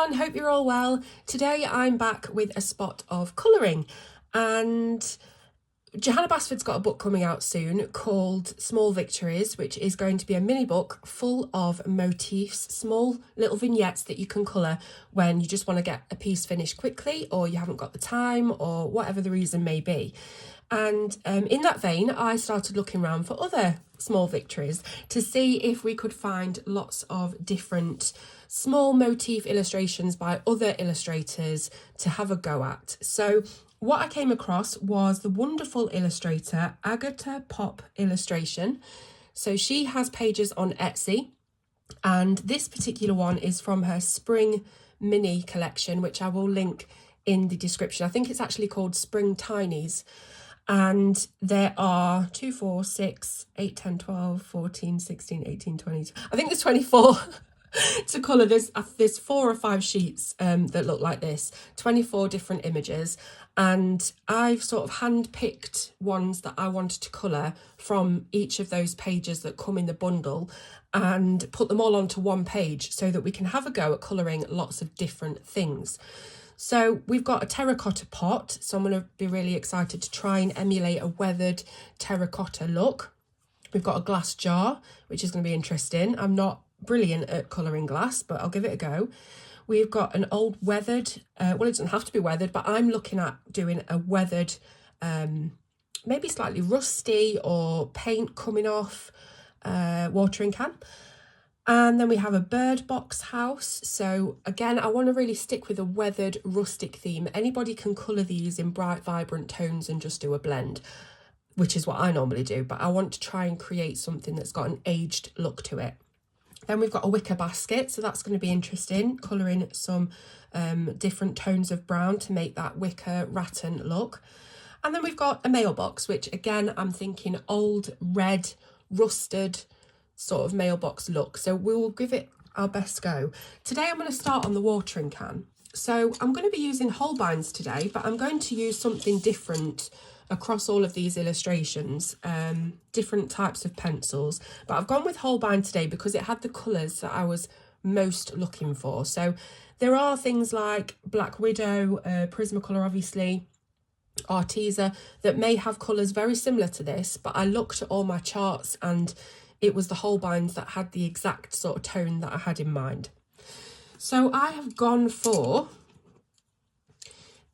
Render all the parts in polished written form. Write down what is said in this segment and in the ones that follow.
everyone, hope you're all well. Today I'm back with a spot of colouring, and Johanna Basford's got a book coming out soon called Small Victories, which is going to be a mini book full of motifs, small little vignettes that you can colour when you just want to get a piece finished quickly, or you haven't got the time, or whatever the reason may be. And in that vein, I started looking around for other small victories to see if we could find lots of different small motif illustrations by other illustrators to have a go at. So what I came across was the wonderful illustrator Agatha Pop Illustration. So she has pages on Etsy, and this particular one is from her Spring Mini collection, which I will link in the description. I think it's actually called Spring Tinies. And there are 2, 4, 6, 8, 10, 12, 14, 16, 18, 20. I think there's 24 to colour. There's 4 or 5 sheets that look like this, 24 different images. And I've sort of hand-picked ones that I wanted to colour from each of those pages that come in the bundle and put them all onto one page so that we can have a go at colouring lots of different things. So we've got a terracotta pot, so I'm going to be really excited to try and emulate a weathered terracotta look. We've got a glass jar, which is going to be interesting. I'm not brilliant at colouring glass, but I'll give it a go. We've got an old weathered, well, it doesn't have to be weathered, but I'm looking at doing a weathered, maybe slightly rusty or paint coming off watering can. And then we have a bird box house. So again, I want to really stick with a weathered rustic theme. Anybody can colour these in bright, vibrant tones and just do a blend, which is what I normally do. But I want to try and create something that's got an aged look to it. Then we've got a wicker basket. So that's going to be interesting, colouring some different tones of brown to make that wicker rattan look. And then we've got a mailbox, which again, I'm thinking old, red, rusted, sort of mailbox look. So we'll give it our best go. Today I'm going to start on the watering can. So I'm going to be using Holbein's today, but I'm going to use something different across all of these illustrations, different types of pencils. But I've gone with Holbein today because it had the colours that I was most looking for. So there are things like Black Widow, Prismacolor obviously, Arteza, that may have colours very similar to this, but I looked at all my charts and it was the Holbeins that had the exact sort of tone that I had in mind. So I have gone for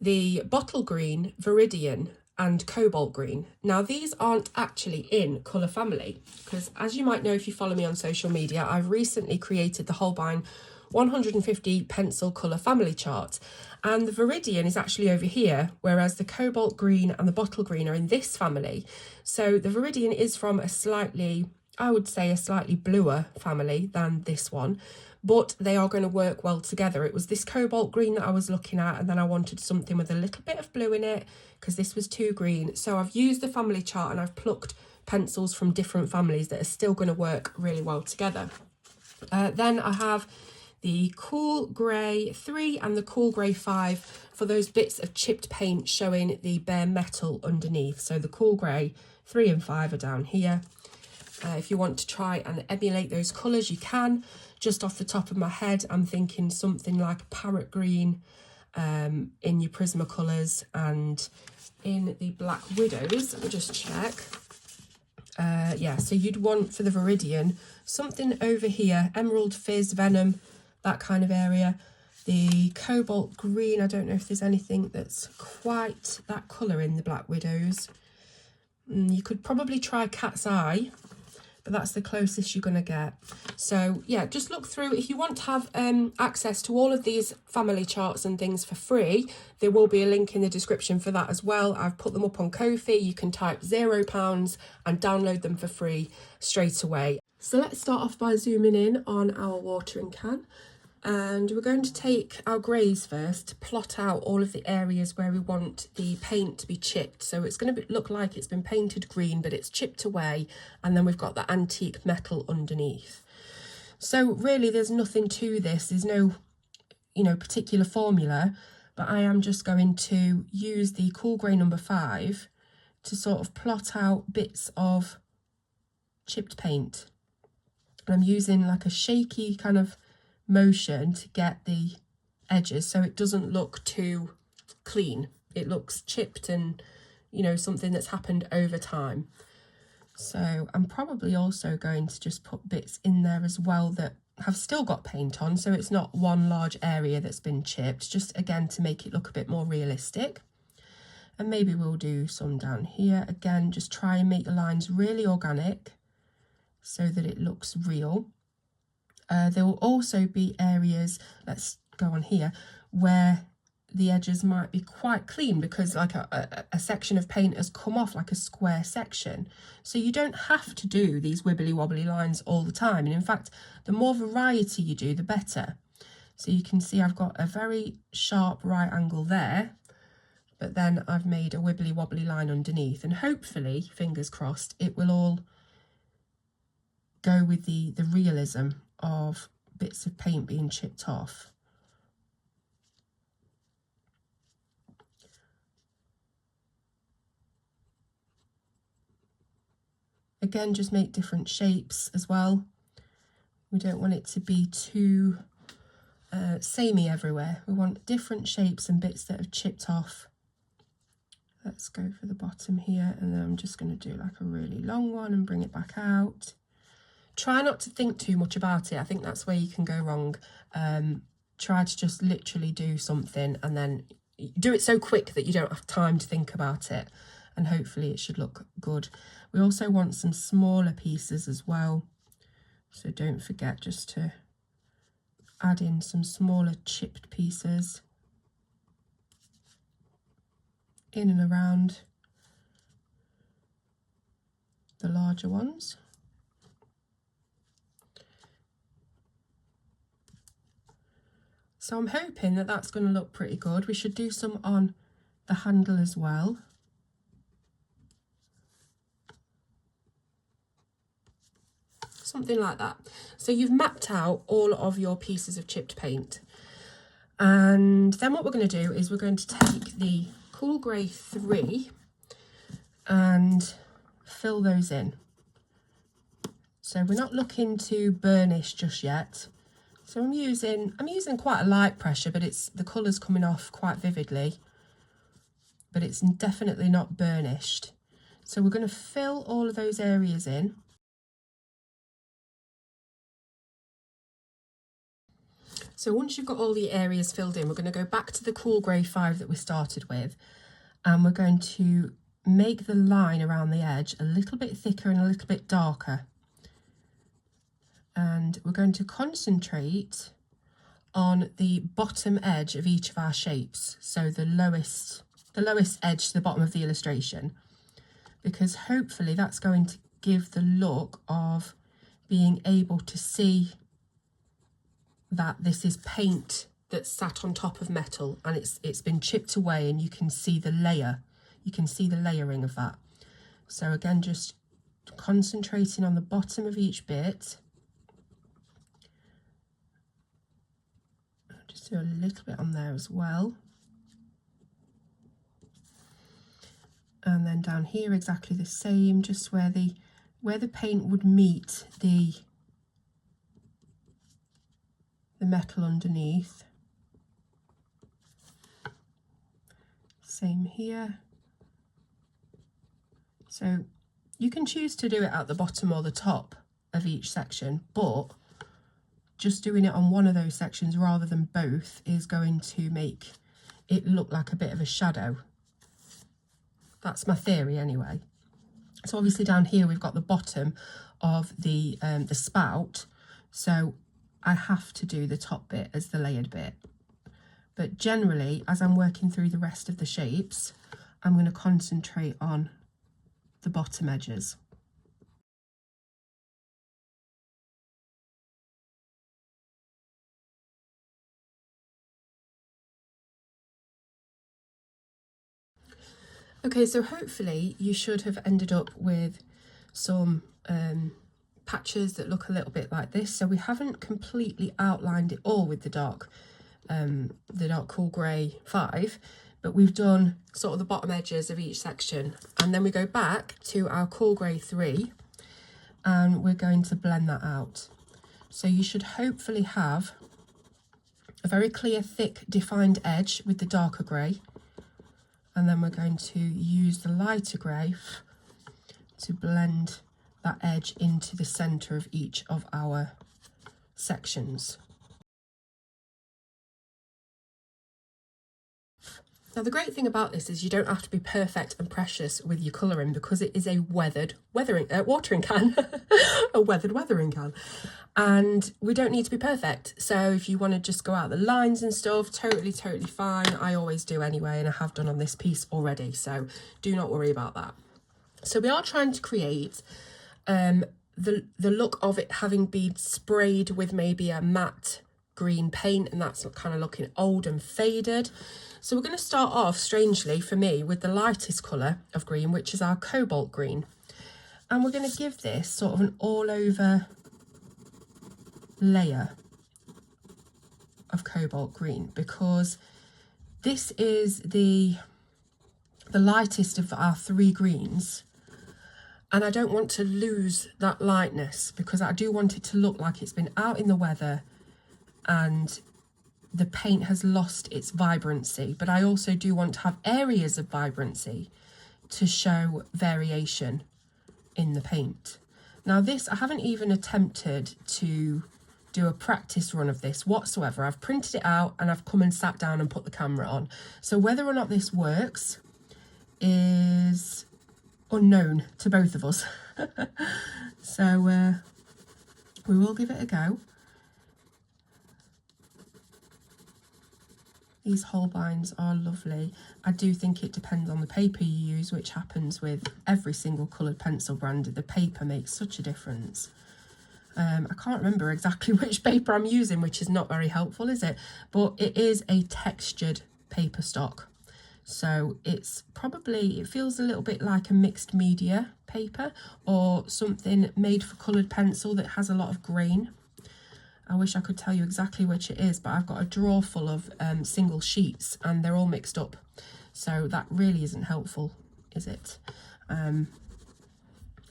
the bottle green, Viridian and cobalt green. Now these aren't actually in colour family because, as you might know if you follow me on social media, I've recently created the Holbein 150 pencil colour family chart, and the Viridian is actually over here, whereas the cobalt green and the bottle green are in this family. So the Viridian is from a slightly, I would say a slightly bluer family than this one, but they are going to work well together. It was this cobalt green that I was looking at, and then I wanted something with a little bit of blue in it because this was too green. So I've used the family chart and I've plucked pencils from different families that are still going to work really well together. Then I have the Cool Grey 3 and the Cool Grey 5 for those bits of chipped paint showing the bare metal underneath. So the Cool Grey 3 and 5 are down here. If you want to try and emulate those colours, you can. Just off the top of my head, I'm thinking something like parrot green in your Prismacolors, and in the Black Widows, let me just check. Yeah, so you'd want for the Viridian something over here, Emerald Fizz, Venom, that kind of area. The cobalt green, I don't know if there's anything that's quite that colour in the Black Widows. You could probably try Cat's Eye, but that's the closest you're going to get. So yeah, just look through. If you want to have access to all of these family charts and things for free, there will be a link in the description for that as well. I've put them up on Ko-fi. You can type £0 and download them for free straight away. So let's start off by zooming in on our watering can. And we're going to take our greys first to plot out all of the areas where we want the paint to be chipped. So it's going to look like it's been painted green, but it's chipped away. And then we've got the antique metal underneath. So really there's nothing to this. There's no, particular formula, but I am just going to use the Cool Grey number 5 to sort of plot out bits of chipped paint. And I'm using like a shaky kind of motion to get the edges so it doesn't look too clean. It looks chipped and, you know, something that's happened over time. So I'm probably also going to just put bits in there as well that have still got paint on, so it's not one large area that's been chipped, just again to make it look a bit more realistic. And maybe we'll do some down here. Again, just try and make the lines really organic so that it looks real. There will also be areas, let's go on here, where the edges might be quite clean because like a section of paint has come off, like a square section. So you don't have to do these wibbly wobbly lines all the time. And in fact, the more variety you do, the better. So you can see I've got a very sharp right angle there, but then I've made a wibbly wobbly line underneath, and hopefully, fingers crossed, it will all go with the realism of bits of paint being chipped off. Again, just make different shapes as well. We don't want it to be too samey everywhere. We want different shapes and bits that have chipped off. Let's go for the bottom here, and then I'm just going to do like a really long one and bring it back out. Try not to think too much about it. I think that's where you can go wrong. Try to just literally do something and then do it so quick that you don't have time to think about it, and hopefully it should look good. We also want some smaller pieces as well, so don't forget just to add in some smaller chipped pieces in and around the larger ones. So I'm hoping that that's going to look pretty good. We should do some on the handle as well. Something like that. So you've mapped out all of your pieces of chipped paint. And then what we're going to do is we're going to take the Cool Grey 3 and fill those in. So we're not looking to burnish just yet. So I'm using quite a light pressure, but the colour's coming off quite vividly, but it's definitely not burnished. So we're going to fill all of those areas in. So once you've got all the areas filled in, we're going to go back to the Cool Grey 5 that we started with, and we're going to make the line around the edge a little bit thicker and a little bit darker. And we're going to concentrate on the bottom edge of each of our shapes, so the lowest edge to the bottom of the illustration, because hopefully that's going to give the look of being able to see that this is paint that's sat on top of metal and it's been chipped away, and you can see the layer, you can see the layering of that. So again, just concentrating on the bottom of each bit. Just do a little bit on there as well. And then down here exactly the same, just where the paint would meet the metal underneath. Same here. So you can choose to do it at the bottom or the top of each section, but just doing it on one of those sections rather than both is going to make it look like a bit of a shadow. That's my theory anyway. So obviously down here we've got the bottom of the spout, so I have to do the top bit as the layered bit. But generally, as I'm working through the rest of the shapes, I'm going to concentrate on the bottom edges. Okay, so hopefully you should have ended up with some patches that look a little bit like this. So we haven't completely outlined it all with the dark Cool Grey 5, but we've done sort of the bottom edges of each section, and then we go back to our Cool Grey 3 and we're going to blend that out. So you should hopefully have a very clear, thick, defined edge with the darker grey. And then we're going to use the lighter grey to blend that edge into the centre of each of our sections. Now the great thing about this is you don't have to be perfect and precious with your colouring, because it is a watering can, a weathered weathering can. And we don't need to be perfect. So if you want to just go out the lines and stuff, totally fine. I always do anyway, and I have done on this piece already. So do not worry about that. So we are trying to create the look of it having been sprayed with maybe a matte green paint, and that's kind of looking old and faded. So we're going to start off, strangely for me, with the lightest colour of green, which is our cobalt green. And we're going to give this sort of an all over layer of cobalt green, because this is the lightest of our three greens. And I don't want to lose that lightness, because I do want it to look like it's been out in the weather and the paint has lost its vibrancy. But I also do want to have areas of vibrancy to show variation in the paint. Now this, I haven't even attempted to do a practice run of this whatsoever. I've printed it out and I've come and sat down and put the camera on. So whether or not this works is unknown to both of us. So we will give it a go. These Holbeins are lovely. I do think it depends on the paper you use, which happens with every single coloured pencil brand. The paper makes such a difference. I can't remember exactly which paper I'm using, which is not very helpful, is it? But it is a textured paper stock. So it's probably, it feels a little bit like a mixed media paper, or something made for coloured pencil that has a lot of grain. I wish I could tell you exactly which it is, but I've got a drawer full of single sheets and they're all mixed up. So that really isn't helpful, is it?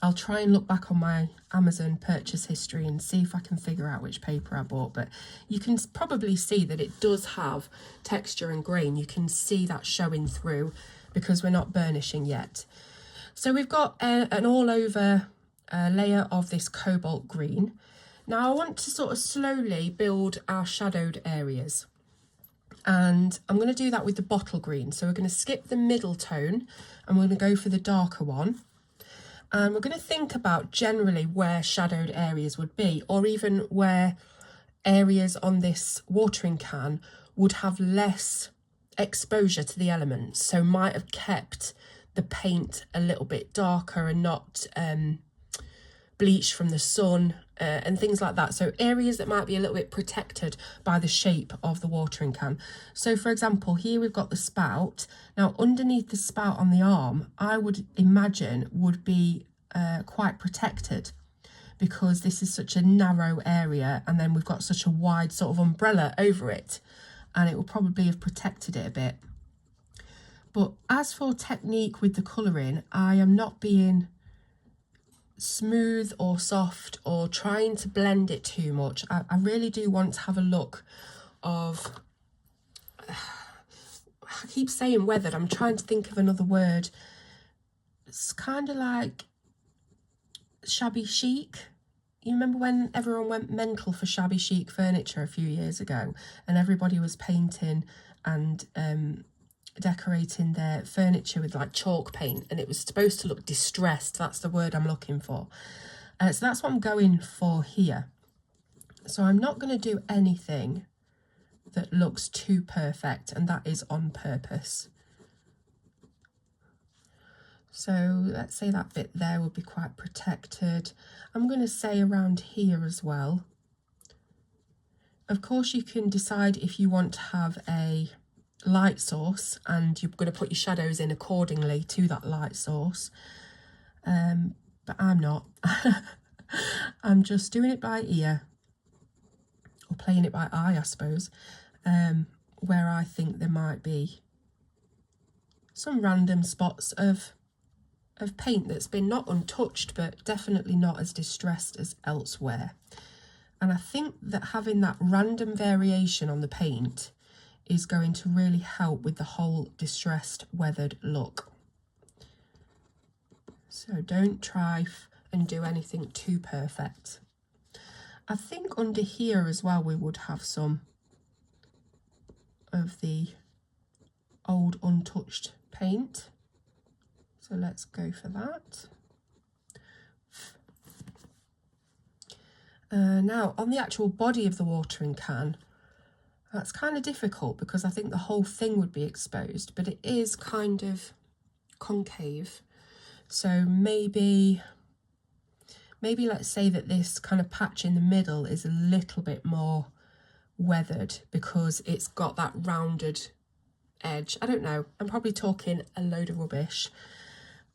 I'll try and look back on my Amazon purchase history and see if I can figure out which paper I bought. But you can probably see that it does have texture and grain. You can see that showing through because we're not burnishing yet. So we've got an all over layer of this cobalt green. Now I want to sort of slowly build our shadowed areas, and I'm going to do that with the bottle green. So we're going to skip the middle tone and we're going to go for the darker one. And we're going to think about generally where shadowed areas would be, or even where areas on this watering can would have less exposure to the elements. So might have kept the paint a little bit darker and not bleached from the sun and things like that. So areas that might be a little bit protected by the shape of the watering can. So for example, here we've got the spout. Now underneath the spout on the arm, I would imagine would be quite protected, because this is such a narrow area and then we've got such a wide sort of umbrella over it, and it will probably have protected it a bit. But as for technique with the colouring, I am not being smooth or soft or trying to blend it too much. I really do want to have a look of, I keep saying weathered, I'm trying to think of another word. It's kind of like shabby chic. You remember when everyone went mental for shabby chic furniture a few years ago, and everybody was painting and decorating their furniture with like chalk paint, and it was supposed to look distressed. That's the word I'm looking for. So that's what I'm going for here. So I'm not going to do anything that looks too perfect, and that is on purpose. So let's say that bit there will be quite protected. I'm going to say around here as well. Of course you can decide if you want to have a light source and you're going to put your shadows in accordingly to that light source, but I'm not. I'm just doing it by ear, or playing it by eye, I suppose, where I think there might be some random spots of paint that's been not untouched, but definitely not as distressed as elsewhere. And I think that having that random variation on the paint is going to really help with the whole distressed, weathered look. So don't try and do anything too perfect. I think under here as well we would have some of the old untouched paint. So let's go for that. Now on the actual body of the watering can, that's kind of difficult because I think the whole thing would be exposed, but it is kind of concave. So maybe let's say that this kind of patch in the middle is a little bit more weathered because it's got that rounded edge. I don't know, I'm probably talking a load of rubbish,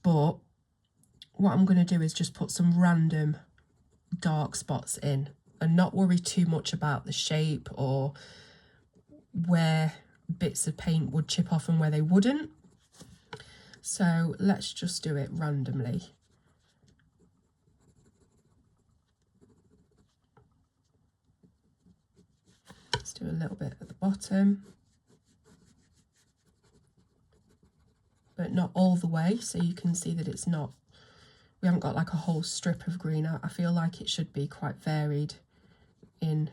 but what I'm going to do is just put some random dark spots in and not worry too much about the shape or where bits of paint would chip off and where they wouldn't. So let's just do it randomly. Let's do a little bit at the bottom, but not all the way, so you can see that it's not, we haven't got like a whole strip of green. I feel like it should be quite varied in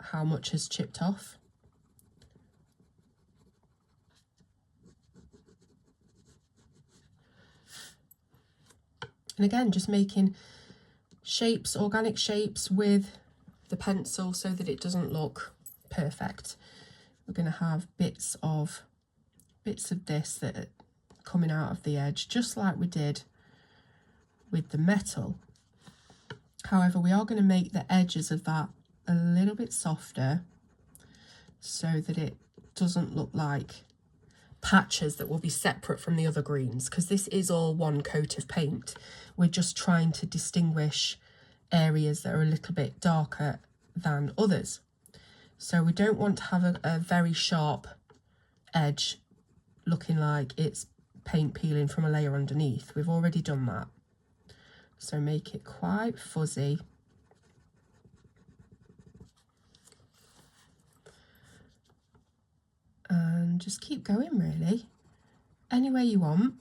how much has chipped off. And again, just making shapes, organic shapes with the pencil so that it doesn't look perfect. We're going to have bits of this that are coming out of the edge, just like we did with the metal. However, we are going to make the edges of that a little bit softer so that it doesn't look like patches that will be separate from the other greens, because this is all one coat of paint. We're just trying to distinguish areas that are a little bit darker than others. So we don't want to have a very sharp edge looking like it's paint peeling from a layer underneath. We've already done that. So make it quite fuzzy. And just keep going really, any way you want.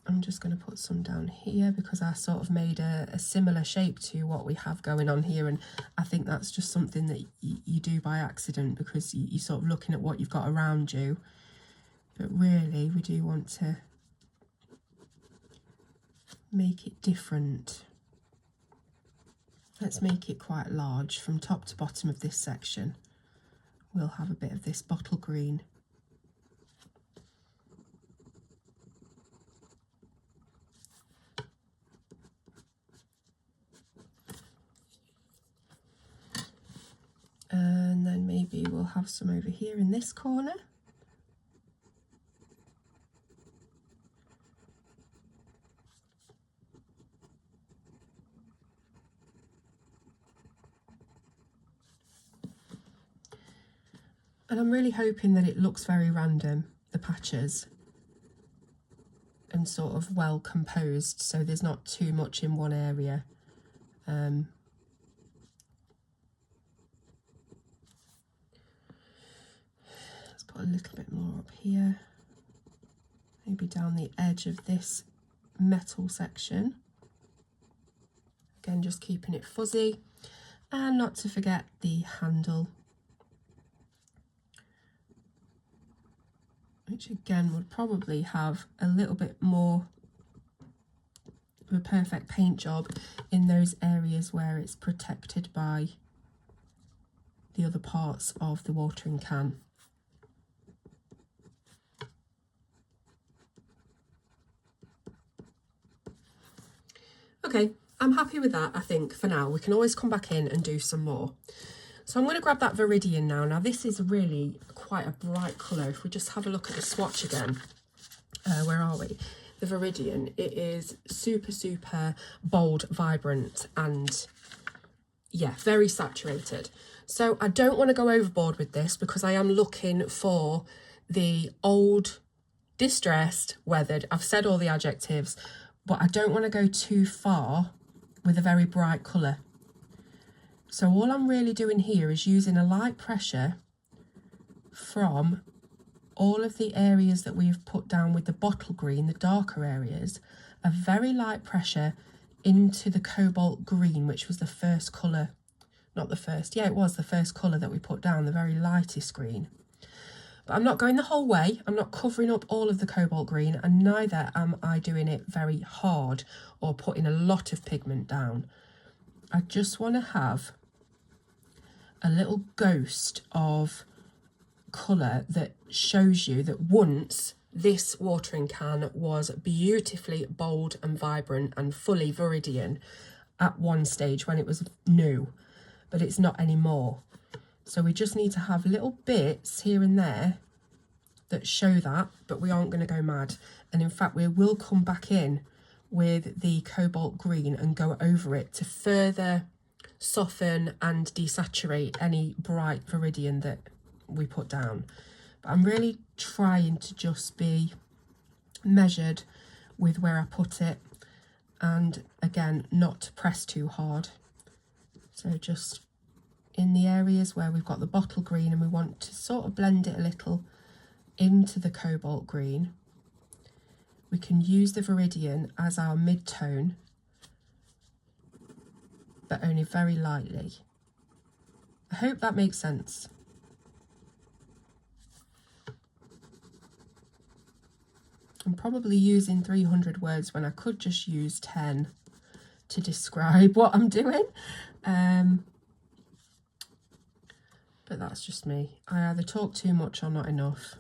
I'm just going to put some down here because I sort of made a similar shape to what we have going on here, and I think that's just something that you do by accident because you're sort of looking at what you've got around you, but really we do want to make it different. Let's make it quite large from top to bottom of this section. We'll have a bit of this bottle green. And then maybe we'll have some over here in this corner. And I'm really hoping that it looks very random, the patches, and sort of well composed, so there's not too much in one area. Let's put a little bit more up here, maybe down the edge of this metal section. Again, just keeping it fuzzy, and not to forget the handle, which again would probably have a little bit more of a perfect paint job in those areas where it's protected by the other parts of the watering can. Okay, I'm happy with that, I think, for now. We can always come back in and do some more. So I'm going to grab that Viridian now. Now this is really quite a bright colour. If we just have a look at the swatch again, where are we? The Viridian, it is super, super bold, vibrant, and yeah, very saturated. So I don't want to go overboard with this because I am looking for the old, distressed, weathered. I've said all the adjectives, but I don't want to go too far with a very bright colour. So all I'm really doing here is using a light pressure from all of the areas that we've put down with the bottle green, the darker areas, a very light pressure into the cobalt green, which was the first colour, not the first, yeah, it was the first colour that we put down, the very lightest green. But I'm not going the whole way, I'm not covering up all of the cobalt green, and neither am I doing it very hard or putting a lot of pigment down. I just want to have a little ghost of colour that shows you that once this watering can was beautifully bold and vibrant and fully viridian at one stage when it was new, but it's not anymore. So we just need to have little bits here and there that show that, but we aren't going to go mad. And in fact, we will come back in with the cobalt green and go over it to further soften and desaturate any bright viridian that we put down. But I'm really trying to just be measured with where I put it, and again, not to press too hard. So just in the areas where we've got the bottle green and we want to sort of blend it a little into the cobalt green, we can use the viridian as our mid-tone, but only very lightly. I hope that makes sense. I'm probably using 300 words when I could just use 10 to describe what I'm doing. But that's just me. I either talk too much or not enough.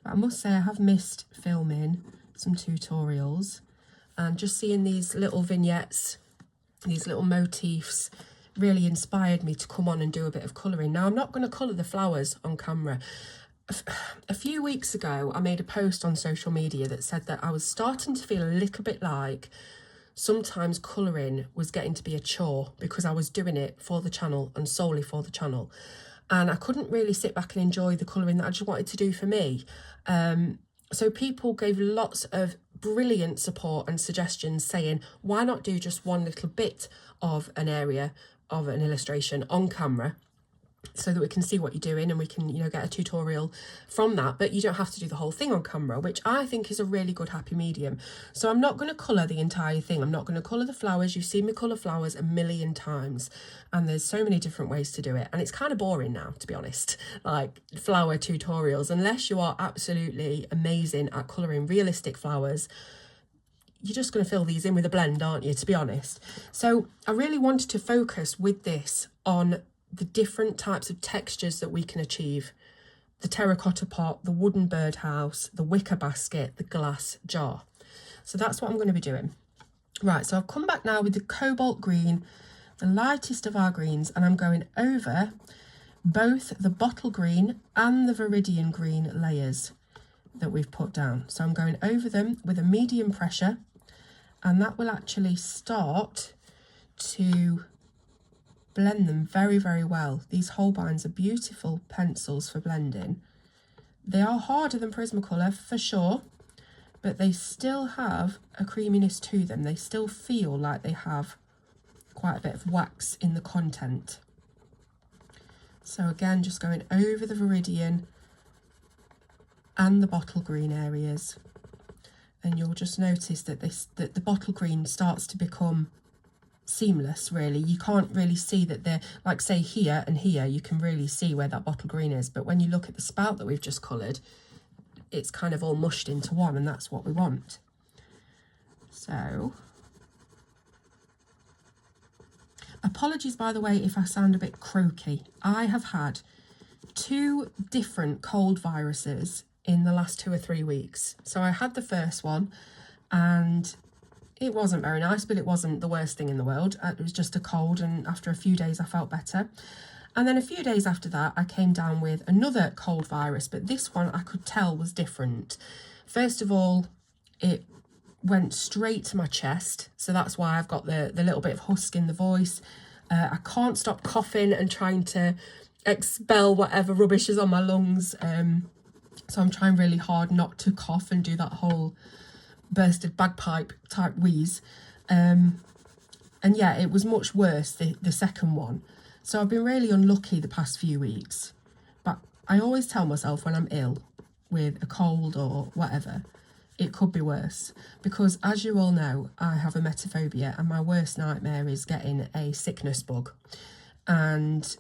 But I must say I have missed filming some tutorials, and just seeing these little vignettes, these little motifs, really inspired me to come on and do a bit of colouring. Now, I'm not going to colour the flowers on camera. A few weeks ago, I made a post on social media that said that I was starting to feel a little bit like sometimes colouring was getting to be a chore because I was doing it for the channel and solely for the channel. And I couldn't really sit back and enjoy the colouring that I just wanted to do for me. So people gave lots of brilliant support and suggestions saying, why not do just one little bit of an area of an illustration on camera so that we can see what you're doing and we can, you know, get a tutorial from that, but you don't have to do the whole thing on camera, which I think is a really good happy medium. So I'm not going to colour the entire thing. I'm not going to colour the flowers. You've seen me colour flowers a million times, and there's so many different ways to do it, and it's kind of boring now, to be honest, like flower tutorials. Unless you are absolutely amazing at colouring realistic flowers, you're just going to fill these in with a blend, aren't you, to be honest? So I really wanted to focus with this on the different types of textures that we can achieve. The terracotta pot, the wooden birdhouse, the wicker basket, the glass jar. So that's what I'm going to be doing. Right, so I've come back now with the cobalt green, the lightest of our greens, and I'm going over both the bottle green and the viridian green layers that we've put down. So I'm going over them with a medium pressure, and that will actually start to blend them very, very well. These Holbeins are beautiful pencils for blending. They are harder than Prismacolor for sure, but they still have a creaminess to them. They still feel like they have quite a bit of wax in the content. So again, just going over the viridian and the bottle green areas, and you'll just notice that that the bottle green starts to become seamless, really. You can't really see that they're, like, say here and here, you can really see where that bottle green is, but when you look at the spout that we've just coloured, it's kind of all mushed into one, and that's what we want. So apologies, by the way, if I sound a bit croaky. I have had 2 different cold viruses in the last 2 or 3 weeks. So I had the first one, and it wasn't very nice, but it wasn't the worst thing in the world. It was just a cold, and after a few days I felt better. And then a few days after that, I came down with another cold virus, but this one I could tell was different. First of all, it went straight to my chest, so that's why I've got the little bit of husk in the voice. I can't stop coughing and trying to expel whatever rubbish is on my lungs. So I'm trying really hard not to cough and do that whole bursted bagpipe type wheeze. And yeah, it was much worse, the second one. So I've been really unlucky the past few weeks. But I always tell myself when I'm ill with a cold or whatever, it could be worse. Because as you all know, I have a emetophobia, and my worst nightmare is getting a sickness bug. And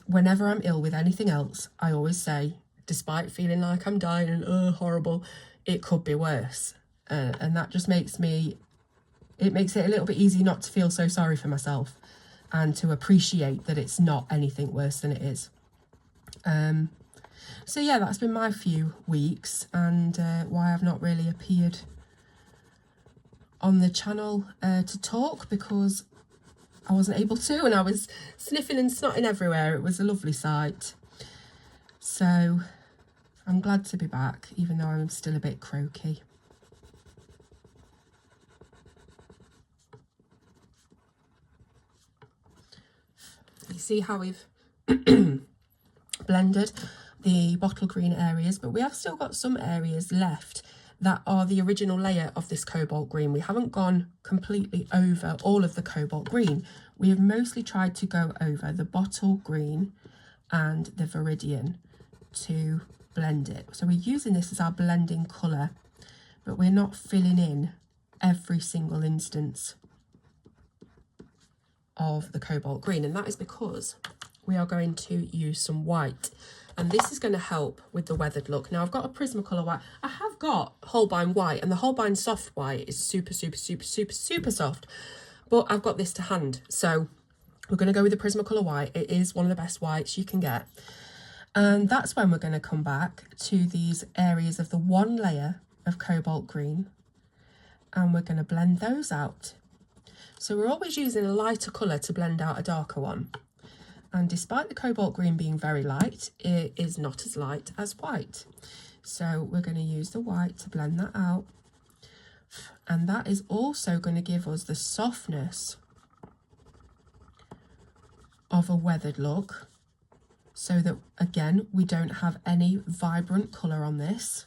whenever I'm ill with anything else, I always say, despite feeling like I'm dying and horrible, it could be worse. And that just makes it a little bit easy not to feel so sorry for myself and to appreciate that it's not anything worse than it is. So yeah, that's been my few weeks, and why I've not really appeared on the channel to talk, because I wasn't able to, and I was sniffing and snotting everywhere. It was a lovely sight. So I'm glad to be back, even though I'm still a bit croaky. You see how we've blended the bottle green areas, but we have still got some areas left that are the original layer of this cobalt green. We haven't gone completely over all of the cobalt green. We have mostly tried to go over the bottle green and the viridian to blend it. So we're using this as our blending colour, but we're not filling in every single instance of the cobalt green, and that is because we are going to use some white, and this is going to help with the weathered look. Now I've got a Prismacolor white. I have got Holbein white, and the Holbein soft white is super soft, but I've got this to hand, so we're going to go with the Prismacolor white. It is one of the best whites you can get, and that's when we're going to come back to these areas of the one layer of cobalt green, and we're going to blend those out. So we're always using a lighter colour to blend out a darker one. And despite the cobalt green being very light, it is not as light as white. So we're going to use the white to blend that out. And that is also going to give us the softness of a weathered look, so that, again, we don't have any vibrant colour on this.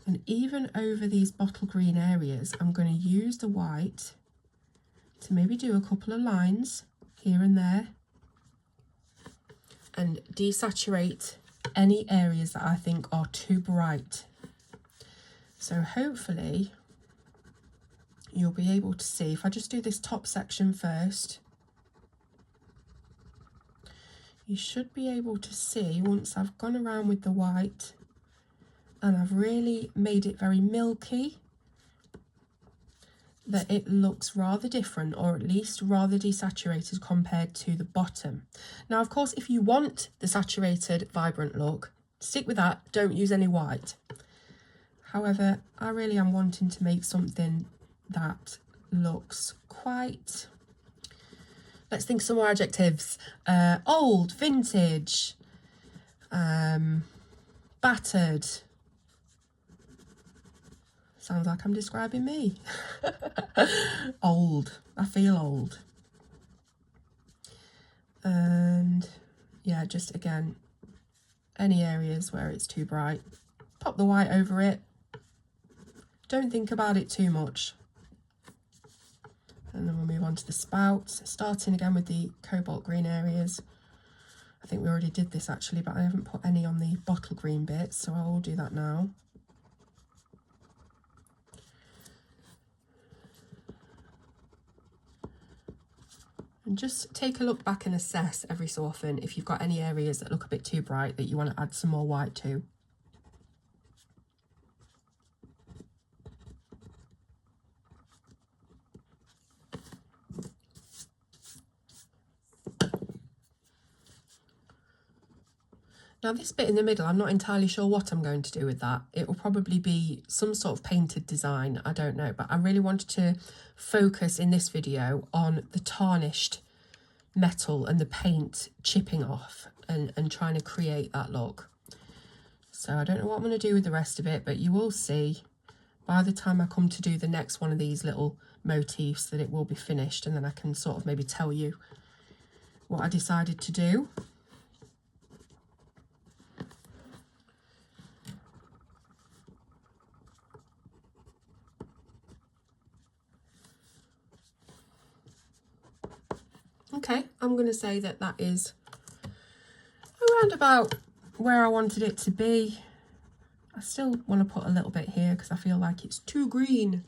And even over these bottle green areas, I'm going to use the white to maybe do a couple of lines here and there and desaturate any areas that I think are too bright. So hopefully you'll be able to see, if I just do this top section first, you should be able to see, once I've gone around with the white and I've really made it very milky, that it looks rather different, or at least rather desaturated compared to the bottom. Now, of course, if you want the saturated, vibrant look, stick with that, don't use any white. However, I really am wanting to make something that looks quite, let's think some more adjectives, old, vintage, battered. Sounds like I'm describing me. Old. I feel old. And yeah, just again, any areas where it's too bright, pop the white over it. Don't think about it too much. And then we'll move on to the spouts, starting again with the cobalt green areas. I think we already did this actually, but I haven't put any on the bottle green bits, so I will do that now. And just take a look back and assess every so often if you've got any areas that look a bit too bright that you want to add some more white to. Now this bit in the middle, I'm not entirely sure what I'm going to do with that. It will probably be some sort of painted design, I don't know, but I really wanted to focus in this video on the tarnished metal and the paint chipping off and trying to create that look. So I don't know what I'm going to do with the rest of it, but you will see by the time I come to do the next one of these little motifs that it will be finished, and then I can sort of maybe tell you what I decided to do. Okay, I'm going to say that that is around about where I wanted it to be. I still want to put a little bit here because I feel like it's too green.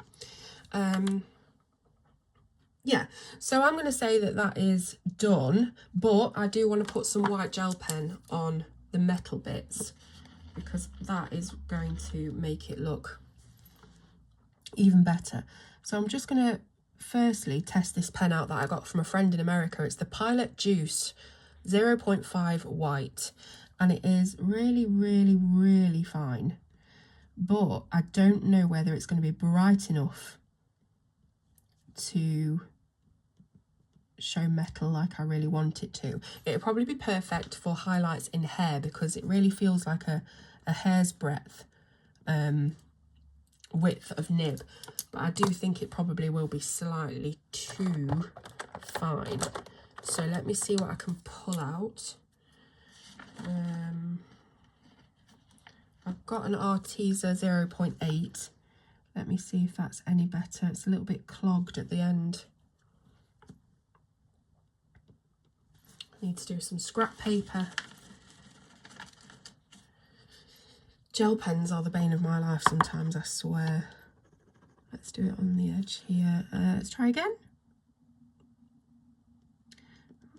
Yeah, so I'm going to say that that is done, but I do want to put some white gel pen on the metal bits because that is going to make it look even better. So I'm just going to firstly test this pen out that I got from a friend in America. It's the Pilot Juice 0.5 white, and it is really, really, really fine, but I don't know whether it's going to be bright enough to show metal like I really want it to. It'll probably be perfect for highlights in hair because it really feels like a hair's breadth width of nib, but I do think it probably will be slightly too fine. So let me see what I can pull out. I've got an Arteza 0.8. Let me see if that's any better. It's a little bit clogged at the end. Need to do some scrap paper. Gel pens are the bane of my life sometimes, I swear. Let's do it on the edge here. Let's try again.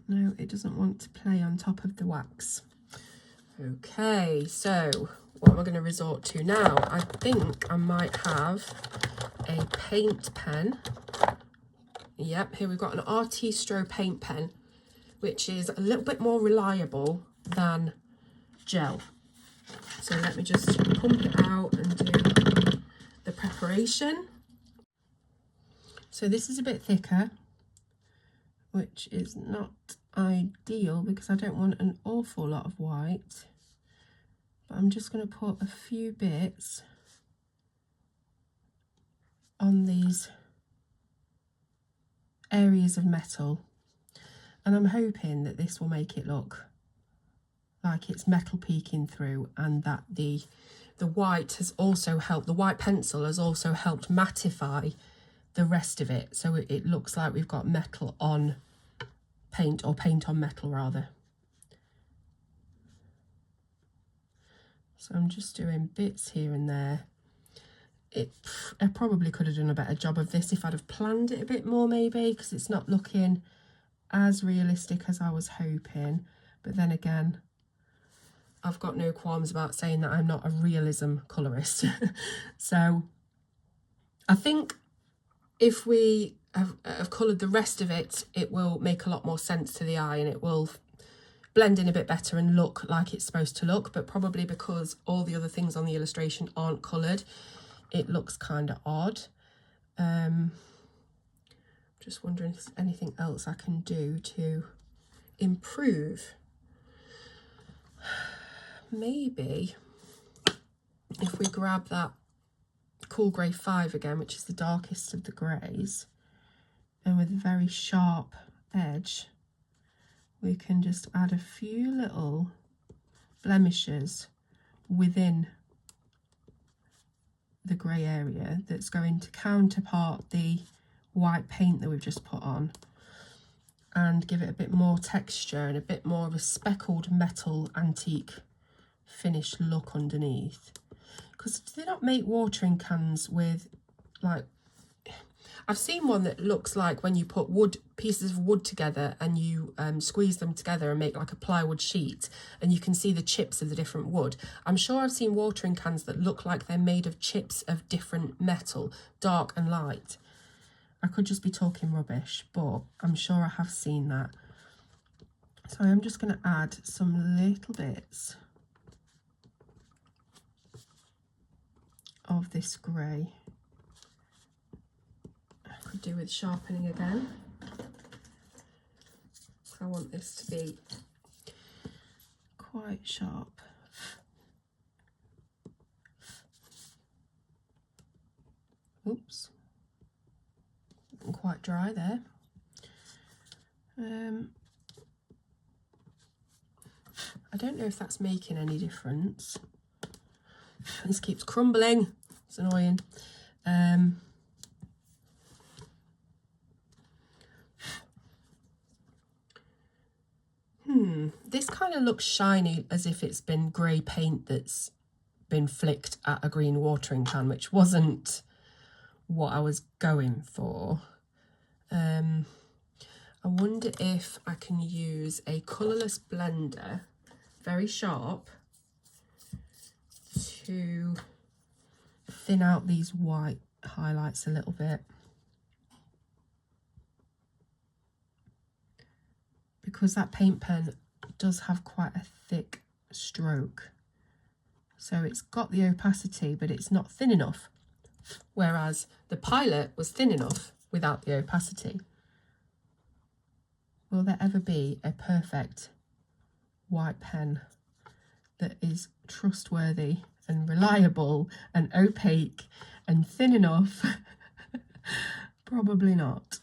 No, it doesn't want to play on top of the wax. Okay, so what am I going to resort to now? I think I might have a paint pen. Yep, here we've got an Artistro paint pen, which is a little bit more reliable than gel. So let me just pump it out and do the preparation. So this is a bit thicker, which is not ideal because I don't want an awful lot of white. But I'm just going to put a few bits on these areas of metal. And I'm hoping that this will make it look like it's metal peeking through, and that the white has also helped, the white pencil has also helped mattify the rest of it, so it looks like we've got metal on paint, or paint on metal rather. So I'm just doing bits here and there. I probably could have done a better job of this if I'd have planned it a bit more maybe, because it's not looking as realistic as I was hoping. But then again, I've got no qualms about saying that I'm not a realism colourist. So I think if we have coloured the rest of it, it will make a lot more sense to the eye and it will blend in a bit better and look like it's supposed to look. But probably because all the other things on the illustration aren't coloured, it looks kind of odd. Just wondering if there's anything else I can do to improve. Maybe if we grab that Cool Grey 5 again, which is the darkest of the greys, and with a very sharp edge, we can just add a few little blemishes within the grey area that's going to counterpart the white paint that we've just put on and give it a bit more texture and a bit more of a speckled metal antique finish look underneath. Because do they not make watering cans with, like, I've seen one that looks like when you put pieces of wood together and you squeeze them together and make like a plywood sheet, and you can see the chips of the different wood. I'm sure I've seen watering cans that look like they're made of chips of different metal, dark and light. I could just be talking rubbish, but I'm sure I have seen that. So I'm just going to add some little bits of this grey. I could do with sharpening again. I want this to be quite sharp. Oops, quite dry there. I don't know if that's making any difference. This keeps crumbling. It's annoying. This kind of looks shiny, as if it's been grey paint that's been flicked at a green watering can, which wasn't what I was going for. I wonder if I can use a colourless blender, very sharp, to thin out these white highlights a little bit. Because that paint pen does have quite a thick stroke. So it's got the opacity, but it's not thin enough. Whereas the Pilot was thin enough without the opacity. Will there ever be a perfect white pen that is trustworthy and reliable and opaque and thin enough? Probably not.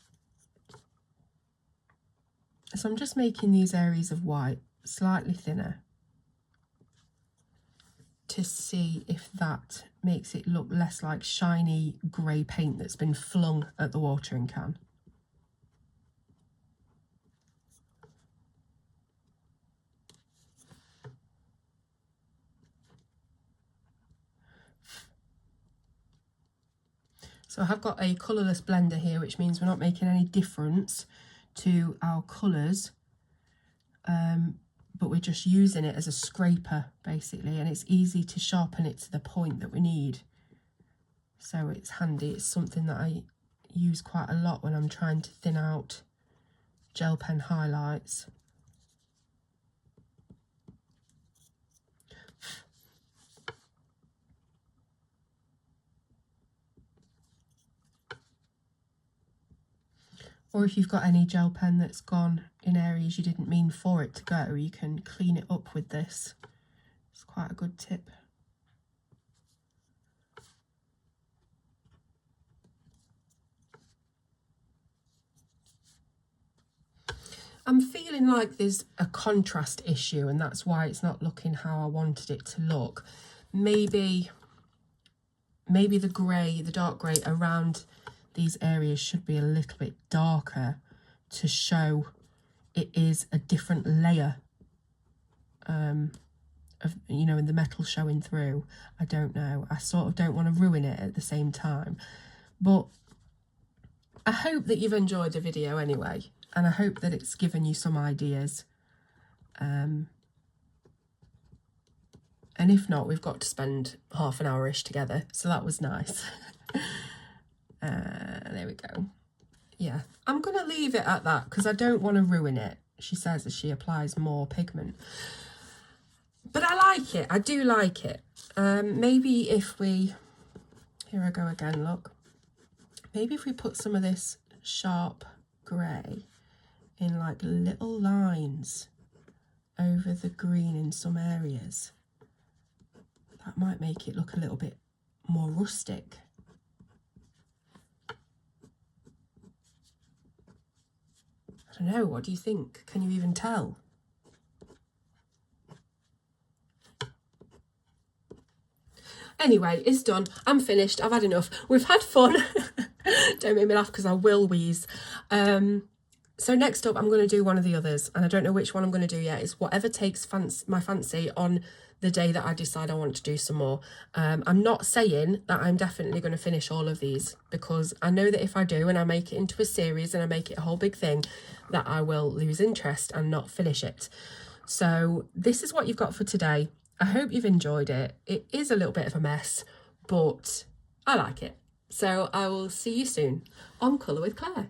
So I'm just making these areas of white slightly thinner to see if that makes it look less like shiny grey paint that's been flung at the watering can. So I have got a colourless blender here, which means we're not making any difference to our colours, but we're just using it as a scraper basically, and it's easy to sharpen it to the point that we need. So it's handy. It's something that I use quite a lot when I'm trying to thin out gel pen highlights. Or if you've got any gel pen that's gone in areas you didn't mean for it to go, you can clean it up with this. It's quite a good tip. I'm feeling like there's a contrast issue, and that's why it's not looking how I wanted it to look. Maybe the grey, the dark grey around these areas should be a little bit darker to show it is a different layer of, you know, in the metal showing through. I don't know. I sort of don't want to ruin it at the same time. But I hope that you've enjoyed the video anyway, and I hope that it's given you some ideas. And if not, we've got to spend half an hour-ish together, so that was nice. There we go. Yeah, I'm going to leave it at that because I don't want to ruin it, she says as she applies more pigment. But I like it. I do like it. Maybe if we... Here I go again, look. Maybe if we put some of this sharp grey in like little lines over the green in some areas, that might make it look a little bit more rustic. I don't know, what do you think? Can you even tell? Anyway, it's done. I'm finished. I've had enough. We've had fun. Don't make me laugh because I will wheeze. So next up, I'm going to do one of the others, and I don't know which one I'm going to do yet. It's whatever takes my fancy on the day that I decide I want to do some more. I'm not saying that I'm definitely going to finish all of these, because I know that if I do and I make it into a series and I make it a whole big thing, that I will lose interest and not finish it. So this is what you've got for today. I hope you've enjoyed it. It is a little bit of a mess, but I like it. So I will see you soon on Colour with Claire.